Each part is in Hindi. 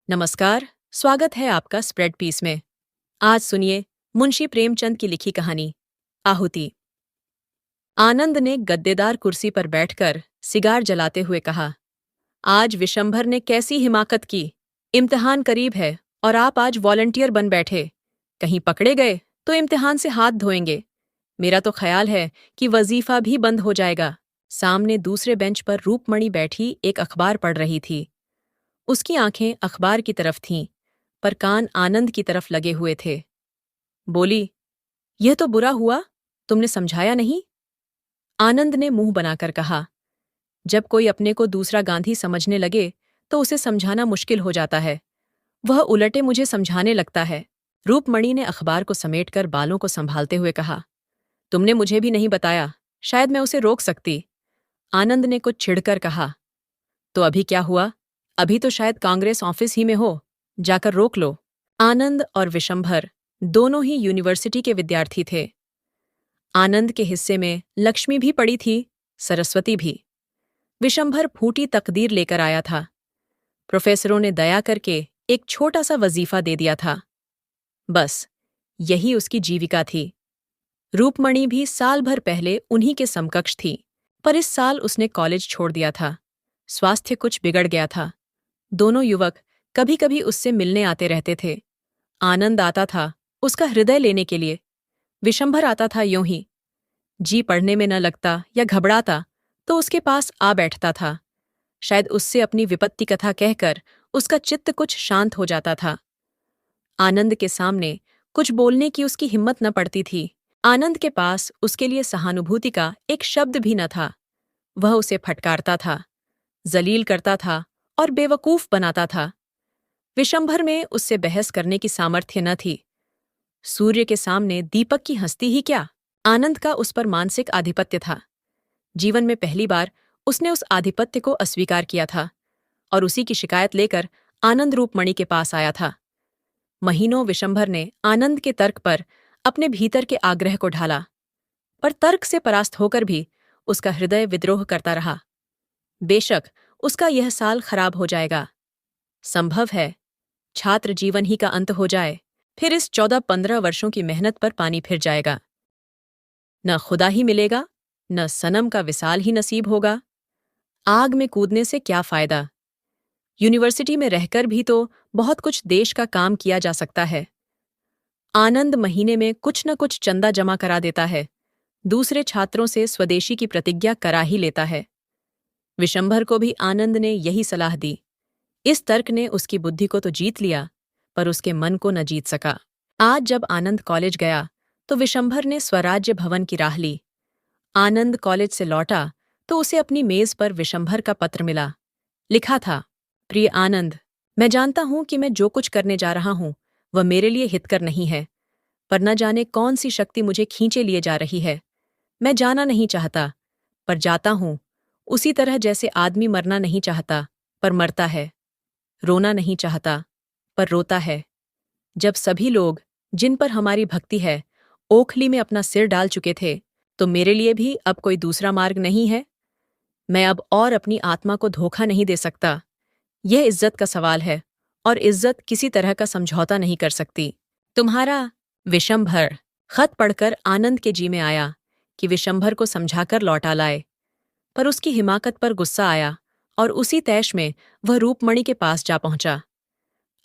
नमस्कार। स्वागत है आपका स्प्रेड पीस में। आज सुनिए मुंशी प्रेमचंद की लिखी कहानी आहुति। आनंद ने गद्देदार कुर्सी पर बैठकर सिगार जलाते हुए कहा, आज विशंभर ने कैसी हिमाकत की। इम्तिहान करीब है और आप आज वॉलंटियर बन बैठे। कहीं पकड़े गए तो इम्तिहान से हाथ धोएंगे। मेरा तो ख्याल है कि वजीफा भी बंद हो जाएगा। सामने दूसरे बेंच पर रूपमणि बैठी एक अखबार पढ़ रही थी। उसकी आंखें अखबार की तरफ थीं, पर कान आनंद की तरफ लगे हुए थे। बोली, यह तो बुरा हुआ, तुमने समझाया नहीं। आनंद ने मुंह बनाकर कहा, जब कोई अपने को दूसरा गांधी समझने लगे तो उसे समझाना मुश्किल हो जाता है। वह उलटे मुझे समझाने लगता है। रूपमणि ने अखबार को समेटकर बालों को संभालते हुए कहा, तुमने मुझे भी नहीं बताया, शायद मैं उसे रोक सकती। आनंद ने कुछ छिड़कर कहा, तो अभी क्या हुआ? अभी तो शायद कांग्रेस ऑफिस ही में हो, जाकर रोक लो। आनंद और विशंभर दोनों ही यूनिवर्सिटी के विद्यार्थी थे। आनंद के हिस्से में लक्ष्मी भी पड़ी थी, सरस्वती भी। विशंभर फूटी तकदीर लेकर आया था। प्रोफेसरों ने दया करके एक छोटा सा वजीफा दे दिया था। बस यही उसकी जीविका थी। रूपमणि भी साल भर पहले उन्हीं के समकक्ष थी, पर इस साल उसने कॉलेज छोड़ दिया था। स्वास्थ्य कुछ बिगड़ गया था। दोनों युवक कभी कभी उससे मिलने आते रहते थे। आनंद आता था उसका हृदय लेने के लिए। विशंभर आता था यूं ही। जी पढ़ने में न लगता या घबराता तो उसके पास आ बैठता था। शायद उससे अपनी विपत्ति कथा कहकर उसका चित्त कुछ शांत हो जाता था। आनंद के सामने कुछ बोलने की उसकी हिम्मत न पड़ती थी। आनंद के पास उसके लिए सहानुभूति का एक शब्द भी न था। वह उसे फटकारता था, जलील करता था और बेवकूफ बनाता था। विशंभर में उससे बहस करने की सामर्थ्य न थी। सूर्य के सामने दीपक की हस्ती ही क्या। आनंद का उस पर मानसिक आधिपत्य था। जीवन में पहली बार उसने उस आधिपत्य को अस्वीकार किया था और उसी की शिकायत लेकर आनंद रूपमणि के पास आया था। महीनों विशंभर ने आनंद के तर्क पर अपने भीतर के आग्रह को ढाला, पर तर्क से परास्त होकर भी उसका हृदय विद्रोह करता रहा। बेशक उसका यह साल खराब हो जाएगा। संभव है छात्र जीवन ही का अंत हो जाए, फिर इस 14-15 वर्षों की मेहनत पर पानी फिर जाएगा। न खुदा ही मिलेगा, न सनम का विसाल ही नसीब होगा। आग में कूदने से क्या फायदा। यूनिवर्सिटी में रहकर भी तो बहुत कुछ देश का काम किया जा सकता है। आनंद महीने में कुछ न कुछ चंदा जमा करा देता है, दूसरे छात्रों से स्वदेशी की प्रतिज्ञा करा ही लेता है। विशंभर को भी आनंद ने यही सलाह दी। इस तर्क ने उसकी बुद्धि को तो जीत लिया, पर उसके मन को न जीत सका। आज जब आनंद कॉलेज गया तो विशंभर ने स्वराज्य भवन की राह ली। आनंद कॉलेज से लौटा तो उसे अपनी मेज पर विशंभर का पत्र मिला। लिखा था, प्रिय आनंद, मैं जानता हूं कि मैं जो कुछ करने जा रहा हूं वह मेरे लिए हितकर नहीं है, पर न जाने कौन सी शक्ति मुझे खींचे लिए जा रही है। मैं जाना नहीं चाहता, पर जाता हूं, उसी तरह जैसे आदमी मरना नहीं चाहता, पर मरता है। रोना नहीं चाहता, पर रोता है। जब सभी लोग, जिन पर हमारी भक्ति है, ओखली में अपना सिर डाल चुके थे, तो मेरे लिए भी अब कोई दूसरा मार्ग नहीं है। मैं अब और अपनी आत्मा को धोखा नहीं दे सकता। यह इज्जत का सवाल है और इज्जत किसी तरह का समझौता नहीं कर सकती। तुम्हारा विशंभर। खत पढ़कर आनंद के जी में आया कि विशंभर को समझाकर लौटा लाए, पर उसकी हिमाकत पर गुस्सा आया और उसी तैश में वह रूपमणि के पास जा पहुंचा।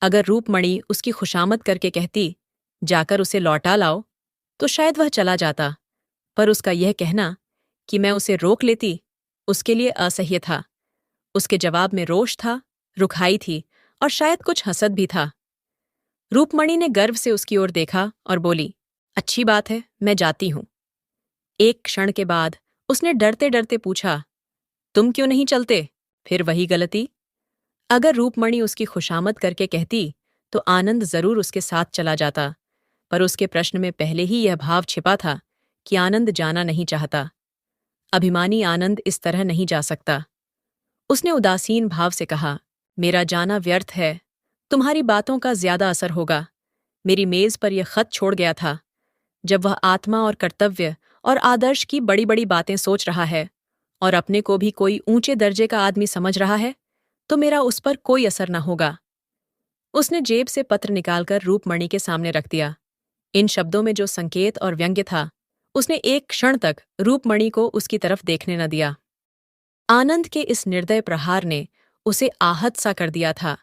अगर रूपमणि उसकी खुशामद करके कहती, जाकर उसे लौटा लाओ, तो शायद वह चला जाता, पर उसका यह कहना कि मैं उसे रोक लेती, उसके लिए असह्य था। उसके जवाब में रोष था, रुखाई थी और शायद कुछ हसद भी था। रूपमणि ने गर्व से उसकी ओर देखा और बोली, अच्छी बात है, मैं जाती हूं। एक क्षण के बाद उसने डरते डरते पूछा, तुम क्यों नहीं चलते? फिर वही गलती। अगर रूपमणि उसकी खुशामद करके कहती तो आनंद जरूर उसके साथ चला जाता, पर उसके प्रश्न में पहले ही यह भाव छिपा था कि आनंद जाना नहीं चाहता। अभिमानी आनंद इस तरह नहीं जा सकता। उसने उदासीन भाव से कहा, मेरा जाना व्यर्थ है, तुम्हारी बातों का ज्यादा असर होगा। मेरी मेज पर यह खत छोड़ गया था। जब वह आत्मा और कर्तव्य और आदर्श की बड़ी बड़ी बातें सोच रहा है और अपने को भी कोई ऊंचे दर्जे का आदमी समझ रहा है, तो मेरा उस पर कोई असर न होगा। उसने जेब से पत्र निकालकर रूपमणि के सामने रख दिया। इन शब्दों में जो संकेत और व्यंग्य था, उसने एक क्षण तक रूपमणि को उसकी तरफ देखने न दिया। आनंद के इस निर्दय प्रहार ने उसे आहत सा कर दिया था,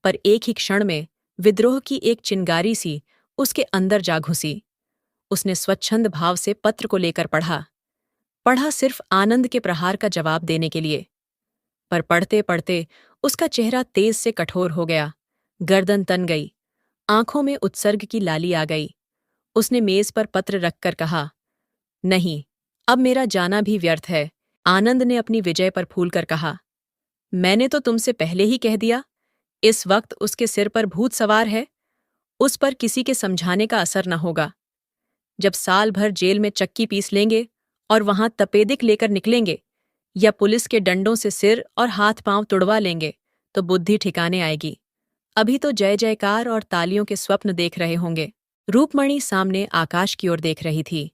पर एक ही क्षण में विद्रोह की एक चिंगारी सी उसके अंदर जा घुसी। उसने स्वच्छंद भाव से पत्र को लेकर पढ़ा सिर्फ आनंद के प्रहार का जवाब देने के लिए। पर पढ़ते पढ़ते उसका चेहरा तेज से कठोर हो गया, गर्दन तन गई, आंखों में उत्सर्ग की लाली आ गई। उसने मेज पर पत्र रखकर कहा, नहीं, अब मेरा जाना भी व्यर्थ है। आनंद ने अपनी विजय पर फूलकर कहा, मैंने तो तुमसे पहले ही कह दिया, इस वक्त उसके सिर पर भूत सवार है, उस पर किसी के समझाने का असर न होगा। जब साल भर जेल में चक्की पीस लेंगे और वहां तपेदिक लेकर निकलेंगे या पुलिस के डंडों से सिर और हाथ पांव तुड़वा लेंगे तो बुद्धि ठिकाने आएगी। अभी तो जय जयकार और तालियों के स्वप्न देख रहे होंगे। रूपमणि सामने आकाश की ओर देख रही थी।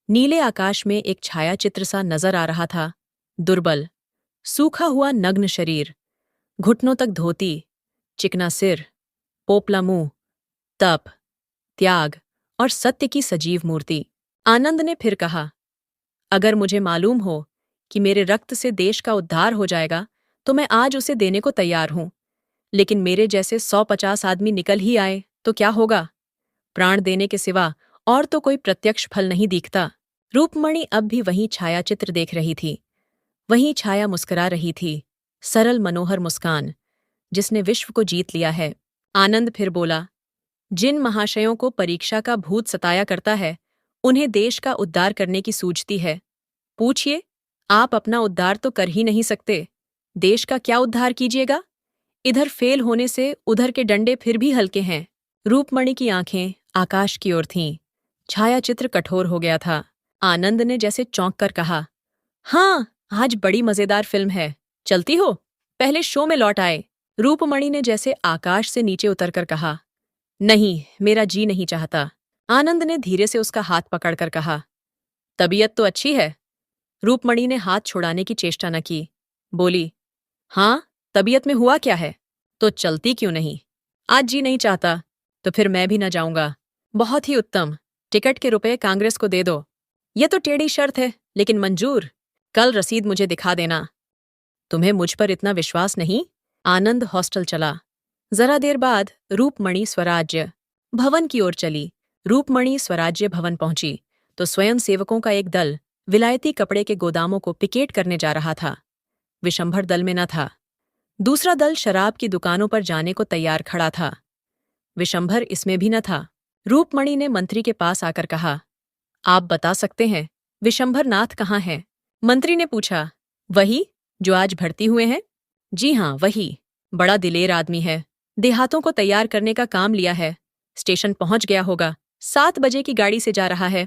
नीले आकाश में एक छायाचित्र सा नजर आ रहा था, दुर्बल, सूखा हुआ नग्न शरीर, घुटनों तक धोती, चिकना सिर, पोपला मुंह, तप, त्याग और सत्य की सजीव मूर्ति। आनंद ने फिर कहा, अगर मुझे मालूम हो कि मेरे रक्त से देश का उद्धार हो जाएगा तो मैं आज उसे देने को तैयार हूं, लेकिन मेरे जैसे 150 आदमी निकल ही आए तो क्या होगा? प्राण देने के सिवा और तो कोई प्रत्यक्ष फल नहीं दिखता। रूपमणि अब भी वही छायाचित्र देख रही थी। वही छाया मुस्कुरा रही थी, सरल मनोहर मुस्कान, जिसने विश्व को जीत लिया है। आनंद फिर बोला, जिन महाशयों को परीक्षा का भूत सताया करता है, उन्हें देश का उद्धार करने की सूझती है। पूछिए, आप अपना उद्धार तो कर ही नहीं सकते, देश का क्या उद्धार कीजिएगा? इधर फेल होने से उधर के डंडे फिर भी हल्के हैं। रूपमणि की आंखें आकाश की ओर थीं। छायाचित्र कठोर हो गया था। आनंद ने जैसे चौंक कर कहा, हाँ, आज बड़ी मजेदार फिल्म है, चलती हो? पहले शो में लौट आए। रूपमणि ने जैसे आकाश से नीचे उतरकर कहा, नहीं, मेरा जी नहीं चाहता। आनंद ने धीरे से उसका हाथ पकड़कर कहा, तबीयत तो अच्छी है। रूपमणि ने हाथ छुड़ाने की चेष्टा न की। बोली, हाँ, तबीयत में हुआ क्या है? तो चलती क्यों नहीं? आज जी नहीं चाहता तो फिर मैं भी न जाऊंगा। बहुत ही उत्तम, टिकट के रुपए कांग्रेस को दे दो। यह तो टेढ़ी शर्त है, लेकिन मंजूर। कल रसीद मुझे दिखा देना। तुम्हें मुझ पर इतना विश्वास नहीं? आनंद हॉस्टल चला। जरा देर बाद रूपमणि स्वराज्य भवन की ओर चली। रूपमणि स्वराज्य भवन पहुंची तो स्वयं सेवकों का एक दल विलायती कपड़े के गोदामों को पिकेट करने जा रहा था। विशंभर दल में न था। दूसरा दल शराब की दुकानों पर जाने को तैयार खड़ा था। विशंभर इसमें भी न था। रूपमणि ने मंत्री के पास आकर कहा, आप बता सकते हैं विशंभर नाथ कहाँ हैं? मंत्री ने पूछा, वही जो आज भर्ती हुए हैं? जी हाँ, वही। बड़ा दिलेर आदमी है, देहातों को तैयार करने का काम लिया है। स्टेशन पहुंच गया होगा, 7 बजे की गाड़ी से जा रहा है,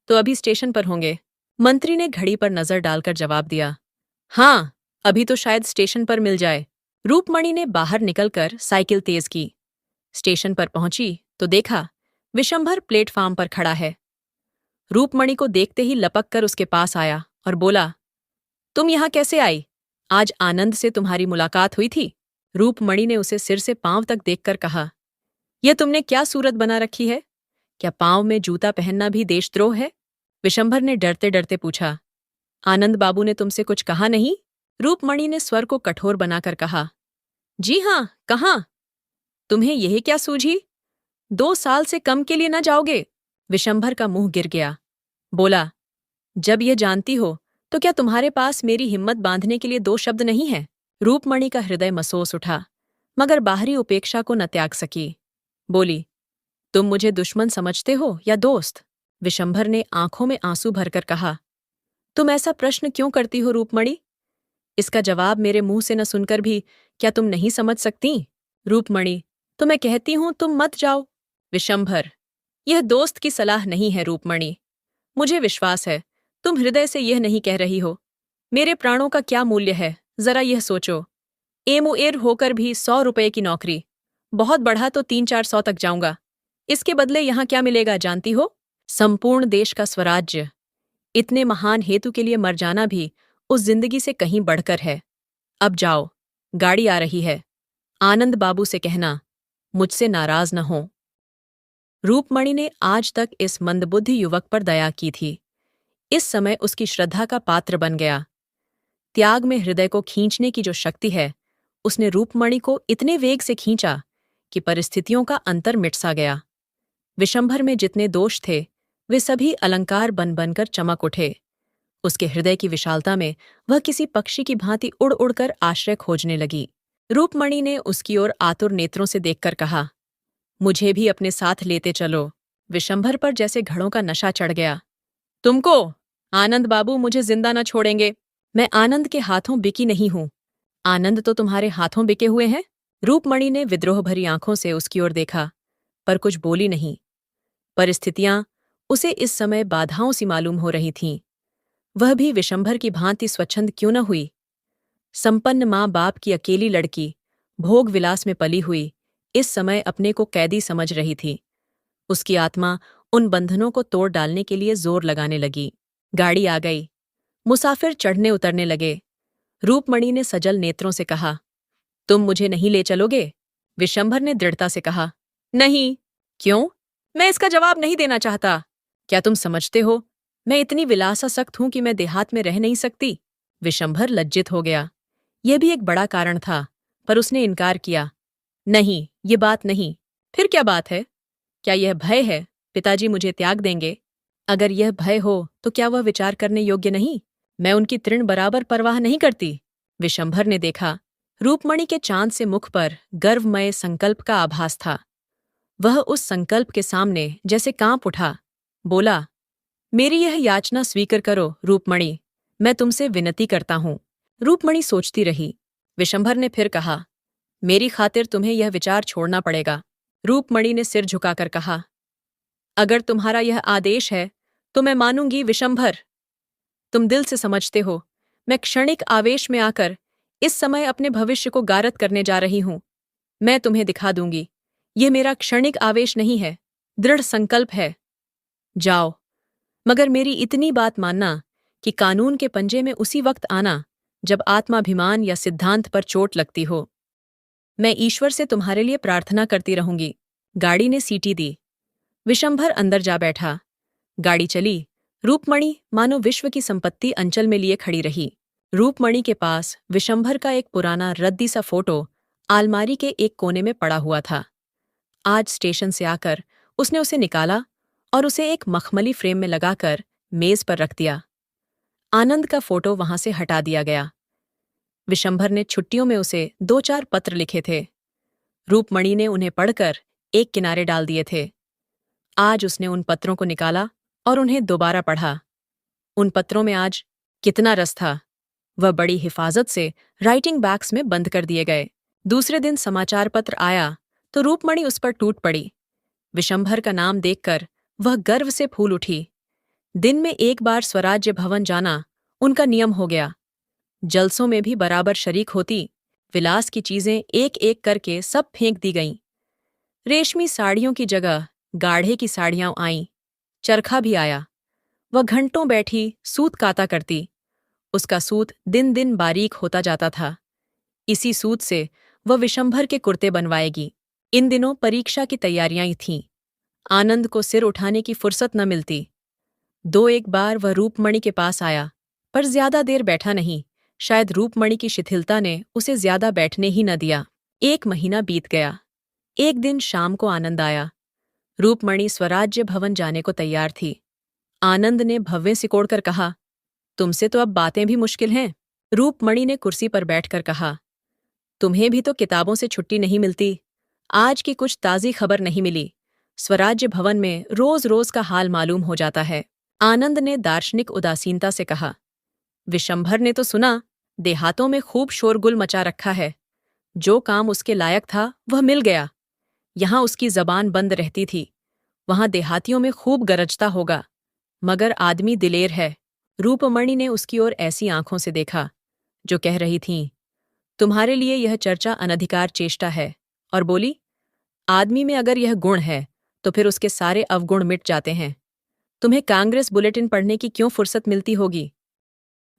तो अभी स्टेशन पर होंगे। मंत्री ने घड़ी पर नजर डालकर जवाब दिया, हाँ, अभी तो शायद स्टेशन पर मिल जाए। रूपमणि ने बाहर निकलकर साइकिल तेज की। स्टेशन पर पहुंची तो देखा विशंभर प्लेटफार्म पर खड़ा है। रूपमणि को देखते ही लपक कर उसके पास आया और बोला, तुम यहां कैसे आई? आज आनंद से तुम्हारी मुलाकात हुई थी? रूपमणि ने उसे सिर से पांव तक देखकर कहा, यह तुमने क्या सूरत बना रखी है? क्या पांव में जूता पहनना भी देशद्रोह है? विशंभर ने डरते डरते पूछा, आनंद बाबू ने तुमसे कुछ कहा नहीं? रूपमणि ने स्वर को कठोर बनाकर कहा, जी हाँ, कहाँ? तुम्हें यही क्या सूझी? 2 साल से कम के लिए न जाओगे? विशंभर का मुंह गिर गया। बोला, जब यह जानती हो तो क्या तुम्हारे पास मेरी हिम्मत बांधने के लिए 2 शब्द नहीं है? रूपमणि का हृदय मसोस उठा, मगर बाहरी उपेक्षा को न त्याग सकी। बोली, तुम मुझे दुश्मन समझते हो या दोस्त? विशंभर ने आंखों में आंसू भरकर कहा, तुम ऐसा प्रश्न क्यों करती हो रूपमणि? इसका जवाब मेरे मुंह से न सुनकर भी क्या तुम नहीं समझ सकती? रूपमणि, तो मैं कहती हूं तुम मत जाओ। विशंभर, यह दोस्त की सलाह नहीं है रूपमणि। मुझे विश्वास है तुम हृदय से यह नहीं कह रही हो। मेरे प्राणों का क्या मूल्य है, जरा यह सोचो। एमुएर होकर भी 100 रुपये की नौकरी, बहुत बढ़ा तो 300-400 तक जाऊंगा। इसके बदले यहां क्या मिलेगा जानती हो? संपूर्ण देश का स्वराज्य। इतने महान हेतु के लिए मर जाना भी उस जिंदगी से कहीं बढ़कर है। अब जाओ, गाड़ी आ रही है। आनंद बाबू से कहना, मुझसे नाराज न हो। रूपमणि ने आज तक इस मंदबुद्धि युवक पर दया की थी। इस समय उसकी श्रद्धा का पात्र बन गया। त्याग में हृदय को खींचने की जो शक्ति है, उसने रूपमणि को इतने वेग से खींचा कि परिस्थितियों का अंतर मिट सा गया। विशंभर में जितने दोष थे, वे सभी अलंकार बन बनकर चमक उठे। उसके हृदय की विशालता में वह किसी पक्षी की भांति उड़ उड़कर आश्रय खोजने लगी। रूपमणि ने उसकी ओर आतुर नेत्रों से देखकर कहा, मुझे भी अपने साथ लेते चलो। विशंभर पर जैसे घड़ों का नशा चढ़ गया। तुमको? आनंद बाबू मुझे जिंदा न छोड़ेंगे। मैं आनंद के हाथों बिकी नहीं हूं। आनंद तो तुम्हारे हाथों बिके हुए हैं। रूपमणि ने विद्रोह भरी आंखों से उसकी ओर देखा, पर कुछ बोली नहीं। परिस्थितियां उसे इस समय बाधाओं सी मालूम हो रही थीं। वह भी विशंभर की भांति स्वच्छंद क्यों न हुई। संपन्न माँ बाप की अकेली लड़की, भोग विलास में पली हुई, इस समय अपने को कैदी समझ रही थी। उसकी आत्मा उन बंधनों को तोड़ डालने के लिए जोर लगाने लगी। गाड़ी आ गई। मुसाफिर चढ़ने उतरने लगे। रूपमणि ने सजल नेत्रों से कहा, तुम मुझे नहीं ले चलोगे? विशंभर ने दृढ़ता से कहा, नहीं। क्यों? मैं इसका जवाब नहीं देना चाहता। क्या तुम समझते हो, मैं इतनी विलासासक्त हूं कि मैं देहात में रह नहीं सकती? विशंभर लज्जित हो गया। यह भी एक बड़ा कारण था, पर उसने इनकार किया। नहीं, ये बात नहीं। फिर क्या बात है? क्या यह भय है, पिताजी मुझे त्याग देंगे? अगर यह भय हो तो क्या वह विचार करने योग्य नहीं? मैं उनकी तृण बराबर परवाह नहीं करती। विशंभर ने देखा, रूपमणि के चांद से मुख पर गर्वमय संकल्प का आभास था। वह उस संकल्प के सामने जैसे कांप उठा। बोला, मेरी यह याचना स्वीकार करो रूपमणि, मैं तुमसे विनती करता हूं। रूपमणि सोचती रही। विशंभर ने फिर कहा, मेरी खातिर तुम्हें यह विचार छोड़ना पड़ेगा। रूपमणि ने सिर झुकाकर कहा, अगर तुम्हारा यह आदेश है तो मैं मानूंगी विशंभर। तुम दिल से समझते हो, मैं क्षणिक आवेश में आकर इस समय अपने भविष्य को गारत करने जा रही हूं। मैं तुम्हें दिखा दूंगी, यह मेरा क्षणिक आवेश नहीं है, दृढ़ संकल्प है। जाओ, मगर मेरी इतनी बात मानना कि कानून के पंजे में उसी वक्त आना जब आत्माभिमान या सिद्धांत पर चोट लगती हो। मैं ईश्वर से तुम्हारे लिए प्रार्थना करती रहूंगी। गाड़ी ने सीटी दी। विशंभर अंदर जा बैठा। गाड़ी चली। रूपमणि मानो विश्व की संपत्ति अंचल में लिए खड़ी रही। रूपमणि के पास विशंभर का एक पुराना रद्दी सा फोटो आलमारी के एक कोने में पड़ा हुआ था। आज स्टेशन से आकर उसने उसे निकाला और उसे एक मखमली फ्रेम में लगाकर मेज पर रख दिया। आनंद का फोटो वहां से हटा दिया गया। विशंभर ने छुट्टियों में उसे 2-4 पत्र लिखे थे। रूपमणि ने उन्हें पढ़कर एक किनारे डाल दिए थे। आज उसने उन पत्रों को निकाला और उन्हें दोबारा पढ़ा। उन पत्रों में आज कितना रस था। वह बड़ी हिफाजत से राइटिंग बैग्स में बंद कर दिए गए। दूसरे दिन समाचार पत्र आया तो रूपमणि उस पर टूट पड़ी। विशंभर का नाम देखकर वह गर्व से फूल उठी। दिन में एक बार स्वराज्य भवन जाना उनका नियम हो गया। जलसों में भी बराबर शरीक होती। विलास की चीजें एक एक करके सब फेंक दी गईं। रेशमी साड़ियों की जगह गाढ़े की साड़ियां आईं। चरखा भी आया। वह घंटों बैठी सूत काता करती। उसका सूत दिन दिन बारीक होता जाता था। इसी सूत से वह विशंभर के कुर्ते बनवाएगी। इन दिनों परीक्षा की तैयारियां ही थीं। आनंद को सिर उठाने की फुर्सत न मिलती। 2-1 बार वह रूपमणि के पास आया, पर ज्यादा देर बैठा नहीं। शायद रूपमणि की शिथिलता ने उसे ज्यादा बैठने ही न दिया। 1 महीना बीत गया। एक दिन शाम को आनंद आया। रूपमणि स्वराज्य भवन जाने को तैयार थी। आनंद ने भव्य सिकोड़कर कहा, तुमसे तो अब बातें भी मुश्किल हैं। रूपमणि ने कुर्सी पर बैठकर कहा, तुम्हें भी तो किताबों से छुट्टी नहीं मिलती। आज की कुछ ताज़ी खबर नहीं मिली। स्वराज्य भवन में रोज रोज का हाल मालूम हो जाता है। आनंद ने दार्शनिक उदासीनता से कहा, विशंभर ने तो सुना, देहातों में खूब शोरगुल मचा रखा है। जो काम उसके लायक था वह मिल गया। यहां उसकी जबान बंद रहती थी, वहां देहातियों में खूब गरजता होगा। मगर आदमी दिलेर है। रूपमणि ने उसकी ओर ऐसी आंखों से देखा जो कह रही थीं, तुम्हारे लिए यह चर्चा अनधिकार चेष्टा है, और बोली, आदमी में अगर यह गुण है तो फिर उसके सारे अवगुण मिट जाते हैं। तुम्हें कांग्रेस बुलेटिन पढ़ने की क्यों फुर्सत मिलती होगी?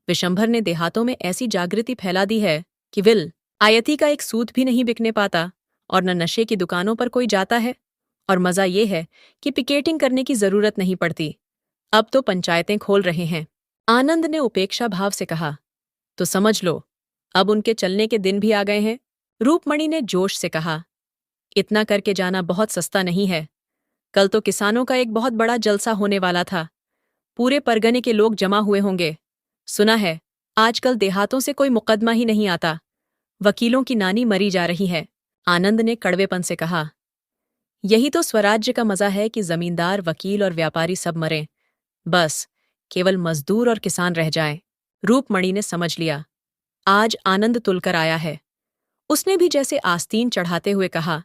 विशंभर ने देहातों में ऐसी जागृति फैला दी है कि विल आयती का एक सूत भी नहीं बिकने पाता और न नशे की दुकानों पर कोई जाता है। और मजा ये है कि पिकेटिंग करने की जरूरत नहीं पड़ती। अब तो पंचायतें खोल रहे हैं। आनंद ने उपेक्षा भाव से कहा। तो समझ लो, अब उनके चलने के दिन भी आ गए हैं। रूपमणि ने जोश से कहा। इतना करके जाना बहुत सस्ता नहीं है। कल तो किसानों का एक बहुत बड़ा जलसा होने वाला था। पूरे परगने के लोग जमा हुए होंगे। सुना है आजकल देहातों से कोई मुकदमा ही नहीं आता। वकीलों की नानी मरी जा रही है। आनंद ने कड़वेपन से कहा। यही तो स्वराज्य का मजा है कि जमींदार, वकील और व्यापारी सब मरें। बस केवल मजदूर और किसान रह जाएं। रूपमणि ने समझ लिया। आज आनंद तुलकर आया है। उसने भी जैसे आस्तीन चढ़ाते हुए कहा।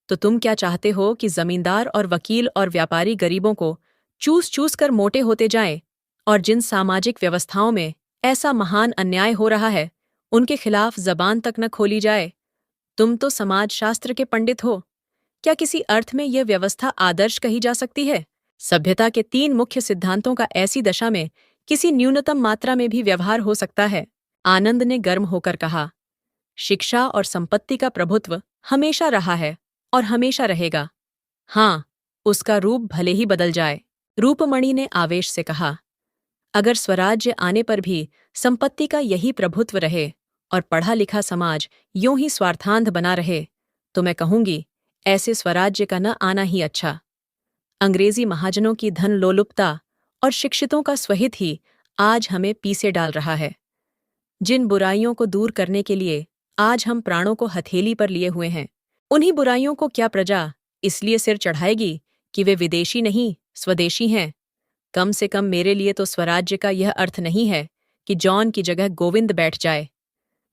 तो तुम क्या चाहते हो कि जमींदार और वकील और व्यापारी गरीबों को चूस चूस कर मोटे होते जाएं, और जिन सामाजिक व्यवस्थाओं में ऐसा महान अन्याय हो रहा है उनके खिलाफ जबान तक न खोली जाए? तुम तो समाजशास्त्र के पंडित हो। क्या किसी अर्थ में यह व्यवस्था आदर्श कही जा सकती है? सभ्यता के 3 मुख्य सिद्धांतों का ऐसी दशा में किसी न्यूनतम मात्रा में भी व्यवहार हो सकता है? आनंद ने गर्म होकर कहा। शिक्षा और संपत्ति का प्रभुत्व हमेशा रहा है और हमेशा रहेगा। हाँ, उसका रूप भले ही बदल जाए। रूपमणि ने आवेश से कहा। अगर स्वराज्य आने पर भी संपत्ति का यही प्रभुत्व रहे और पढ़ा लिखा समाज यूं ही स्वार्थांध बना रहे, तो मैं कहूंगी ऐसे स्वराज्य का न आना ही अच्छा। अंग्रेजी महाजनों की धन लोलुपता और शिक्षितों का स्वहित ही आज हमें पीछे डाल रहा है। जिन बुराइयों को दूर करने के लिए आज हम प्राणों को हथेली पर लिए हुए हैं, उन्हीं बुराइयों को क्या प्रजा इसलिए सिर चढ़ाएगी कि वे विदेशी नहीं स्वदेशी हैं? कम से कम मेरे लिए तो स्वराज्य का यह अर्थ नहीं है कि जॉन की जगह गोविंद बैठ जाए।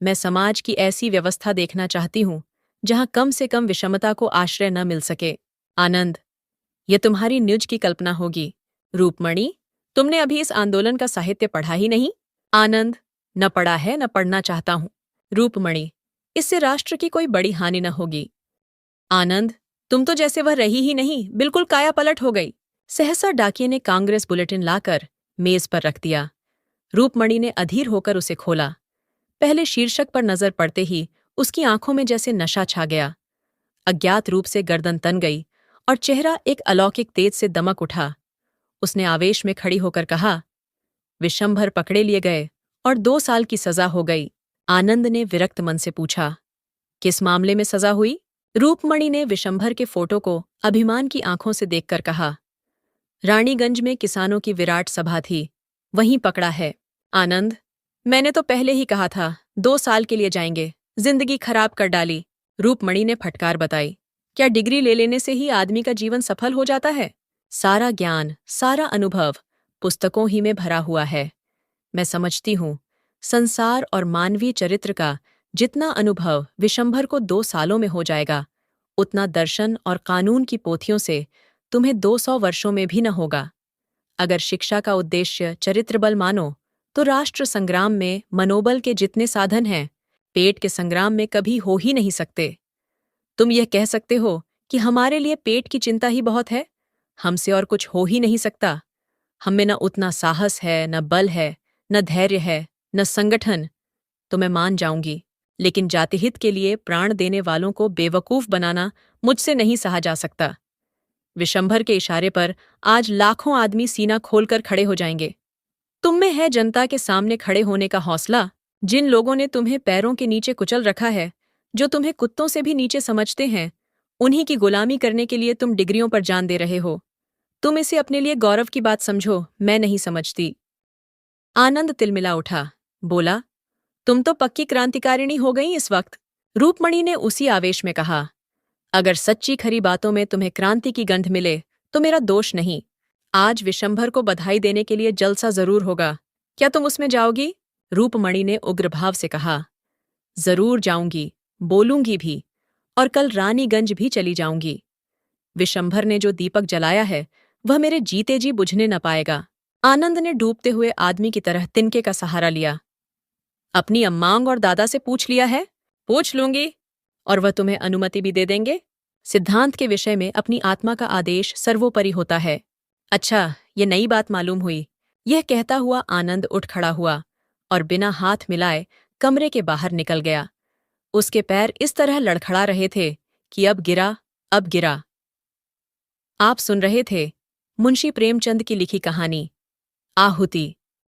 मैं समाज की ऐसी व्यवस्था देखना चाहती हूं जहां कम से कम विषमता को आश्रय न मिल सके। आनंद, यह तुम्हारी निज की कल्पना होगी। रूपमणि, तुमने अभी इस आंदोलन का साहित्य पढ़ा ही नहीं। आनंद, न पढ़ा है न पढ़ना चाहता हूं। रूपमणि, इससे राष्ट्र की कोई बड़ी हानि न होगी। आनंद, तुम तो जैसे वह रही ही नहीं, बिल्कुल काया पलट हो गई। सहसा डाकिये ने कांग्रेस बुलेटिन लाकर मेज पर रख दिया। रूपमणि ने अधीर होकर उसे खोला। पहले शीर्षक पर नजर पड़ते ही उसकी आंखों में जैसे नशा छा गया। अज्ञात रूप से गर्दन तन गई और चेहरा एक अलौकिक तेज से दमक उठा। उसने आवेश में खड़ी होकर कहा। विशंभर पकड़े लिए गए और 2 साल की सजा हो गई। आनंद ने विरक्त मन से पूछा। किस मामले में सजा हुई? रूपमणि ने विशंभर के फोटो को अभिमान की आंखों से देखकर कहा। रानीगंज में किसानों की विराट सभा थी, वहीं पकड़ा है। आनंद, मैंने तो पहले ही कहा था 2 साल के लिए जाएंगे, जिंदगी खराब कर डाली। रूपमणि ने फटकार बताई। क्या डिग्री ले लेने से ही आदमी का जीवन सफल हो जाता है? सारा ज्ञान, सारा अनुभव पुस्तकों ही में भरा हुआ है। मैं समझती हूं संसार और मानवीय चरित्र का जितना अनुभव विशंभर को 2 सालों में हो जाएगा, उतना दर्शन और कानून की पोथियों से तुम्हें 200 वर्षों में भी न होगा। अगर शिक्षा का उद्देश्य चरित्रबल मानो तो राष्ट्र संग्राम में मनोबल के जितने साधन हैं, पेट के संग्राम में कभी हो ही नहीं सकते। तुम यह कह सकते हो कि हमारे लिए पेट की चिंता ही बहुत है, हमसे और कुछ हो ही नहीं सकता। हम में न उतना साहस है, न बल है, न धैर्य है, न संगठन। तो मैं मान जाऊंगी, लेकिन जातिहित के लिए प्राण देने वालों को बेवकूफ बनाना मुझसे नहीं सहा जा सकता। विशंभर के इशारे पर आज लाखों आदमी सीना खोलकर खड़े हो जाएंगे। तुम में है जनता के सामने खड़े होने का हौसला। जिन लोगों ने तुम्हें पैरों के नीचे कुचल रखा है, जो तुम्हें कुत्तों से भी नीचे समझते हैं, उन्हीं की गुलामी करने के लिए तुम डिग्रियों पर जान दे रहे हो। तुम इसे अपने लिए गौरव की बात समझो, मैं नहीं समझती। आनंद तिलमिला उठा, बोला। तुम तो पक्की क्रांतिकारिणी हो गई इस वक्त। रूपमणि ने उसी आवेश में कहा। अगर सच्ची खरी बातों में तुम्हें क्रांति की गंध मिले तो मेरा दोष नहीं। आज विशंभर को बधाई देने के लिए जलसा जरूर होगा। क्या तुम उसमें जाओगी? रूपमणि ने उग्र भाव से कहा। जरूर जाऊंगी, बोलूंगी भी, और कल रानीगंज भी चली जाऊंगी। विशंभर ने जो दीपक जलाया है वह मेरे जीते जी बुझने न पाएगा। आनंद ने डूबते हुए आदमी की तरह तिनके का सहारा लिया। अपनी अम्मांग और दादा से पूछ लिया है? पूछ लूंगी, और वह तुम्हें अनुमति भी दे देंगे। सिद्धांत के विषय में अपनी आत्मा का आदेश सर्वोपरि होता है। अच्छा, ये नई बात मालूम हुई। यह कहता हुआ आनंद उठ खड़ा हुआ और बिना हाथ मिलाए कमरे के बाहर निकल गया। उसके पैर इस तरह लड़खड़ा रहे थे कि अब गिरा, अब गिरा। आप सुन रहे थे मुंशी प्रेमचंद की लिखी कहानी आहुति।